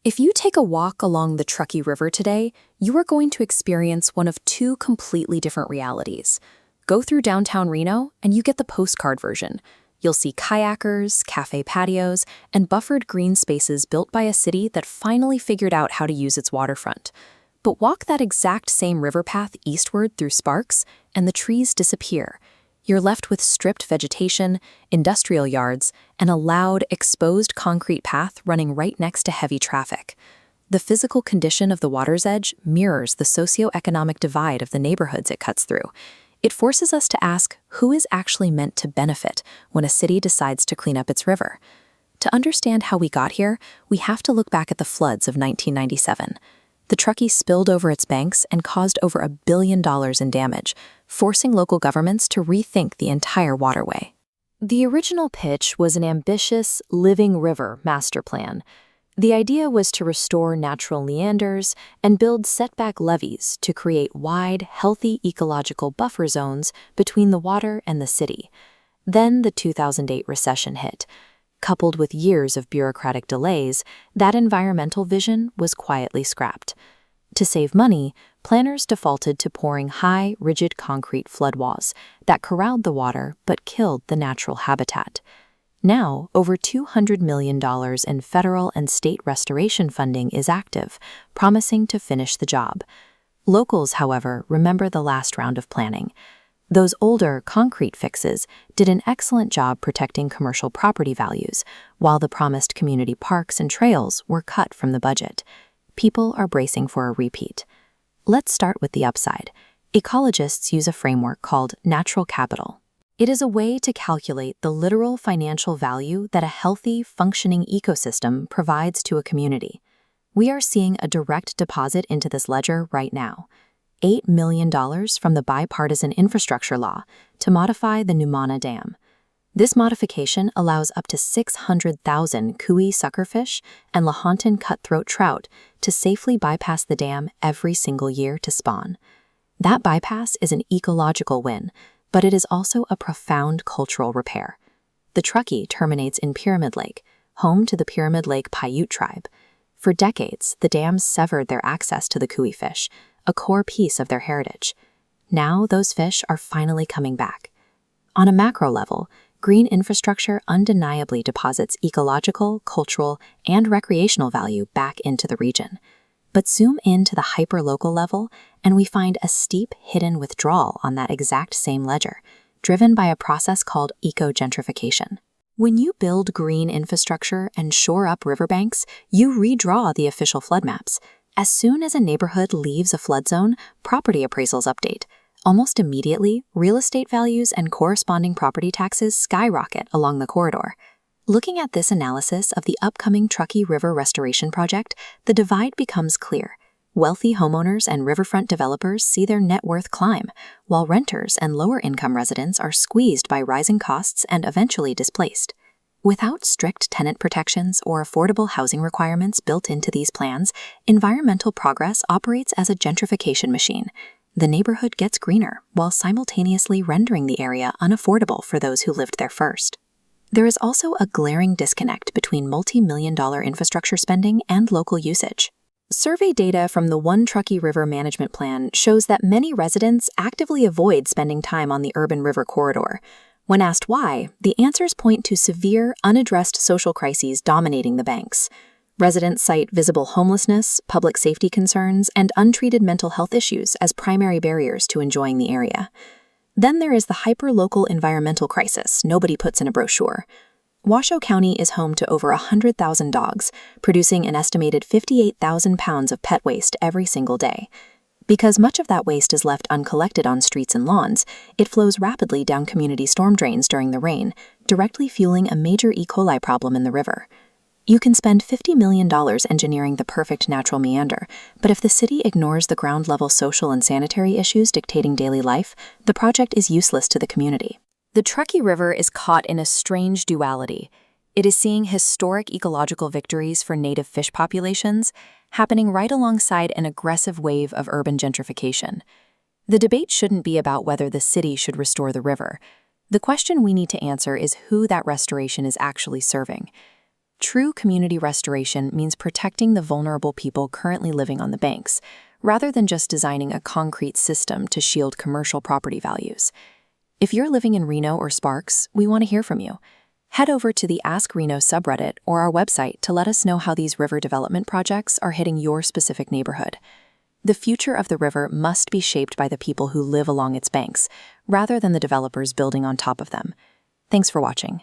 If you take a walk along the Truckee River today, you are going to experience one of two completely different realities. Go through downtown Reno, and you get the postcard version. You'll see kayakers, cafe patios, and buffered green spaces built by a city that finally figured out how to use its waterfront. But walk that exact same river path eastward through Sparks, and the trees disappear. You're left with stripped vegetation, industrial yards, and a loud, exposed concrete path running right next to heavy traffic. The physical condition of the water's edge mirrors the socioeconomic divide of the neighborhoods it cuts through. It forces us to ask who is actually meant to benefit when a city decides to clean up its river. To understand how we got here, we have to look back at the floods of 1997. The Truckee spilled over its banks and caused over $1 billion in damage, forcing local governments to rethink the entire waterway. The original pitch was an ambitious living river master plan. The idea was to restore natural meanders and build setback levees to create wide, healthy ecological buffer zones between the water and the city. Then the 2008 recession hit. Coupled with years of bureaucratic delays, that environmental vision was quietly scrapped. To save money, planners defaulted to pouring high, rigid concrete floodwalls that corralled the water but killed the natural habitat. Now, over $200 million in federal and state restoration funding is active, promising to finish the job. Locals, however, remember the last round of planning. Those older, concrete fixes did an excellent job protecting commercial property values, while the promised community parks and trails were cut from the budget. People are bracing for a repeat. Let's start with the upside. Ecologists use a framework called natural capital. It is a way to calculate the literal financial value that a healthy, functioning ecosystem provides to a community. We are seeing a direct deposit into this ledger right now. $8 million from the bipartisan infrastructure law to modify the Numana Dam. This modification allows up to 600,000 cooey suckerfish and Lahontan cutthroat trout to safely bypass the dam every single year to spawn. That bypass is an ecological win, but it is also a profound cultural repair. The Truckee terminates in Pyramid Lake, home to the Pyramid Lake Paiute tribe. For decades, the dams severed their access to the cooey fish, a core piece of their heritage. Now those fish are finally coming back. On a macro level, green infrastructure undeniably deposits ecological, cultural, and recreational value back into the region. But zoom in to the hyper-local level, and we find a steep hidden withdrawal on that exact same ledger, driven by a process called eco-gentrification. When you build green infrastructure and shore up riverbanks, you redraw the official flood maps. As soon as a neighborhood leaves a flood zone, property appraisals update. Almost immediately, real estate values and corresponding property taxes skyrocket along the corridor. Looking at this analysis of the upcoming Truckee River Restoration Project, the divide becomes clear. Wealthy homeowners and riverfront developers see their net worth climb, while renters and lower-income residents are squeezed by rising costs and eventually displaced. Without strict tenant protections or affordable housing requirements built into these plans, environmental progress operates as a gentrification machine. The neighborhood gets greener while simultaneously rendering the area unaffordable for those who lived there first. There is also a glaring disconnect between multi-million-dollar infrastructure spending and local usage. Survey data from the One Truckee River Management Plan shows that many residents actively avoid spending time on the urban river corridor. When asked why, the answers point to severe, unaddressed social crises dominating the banks. Residents cite visible homelessness, public safety concerns, and untreated mental health issues as primary barriers to enjoying the area. Then there is the hyper-local environmental crisis nobody puts in a brochure. Washoe County is home to over 100,000 dogs, producing an estimated 58,000 pounds of pet waste every single day. Because much of that waste is left uncollected on streets and lawns, it flows rapidly down community storm drains during the rain, directly fueling a major E. coli problem in the river. You can spend $50 million engineering the perfect natural meander, but if the city ignores the ground-level social and sanitary issues dictating daily life, the project is useless to the community. The Truckee River is caught in a strange duality. It is seeing historic ecological victories for native fish populations, happening right alongside an aggressive wave of urban gentrification. The debate shouldn't be about whether the city should restore the river. The question we need to answer is who that restoration is actually serving. True community restoration means protecting the vulnerable people currently living on the banks, rather than just designing a concrete system to shield commercial property values. If you're living in Reno or Sparks, we want to hear from you. Head over to the Ask-Reno subreddit or our website to let us know how these river development projects are hitting your specific neighborhood. The future of the river must be shaped by the people who live along its banks, rather than the developers building on top of them. Thanks for watching.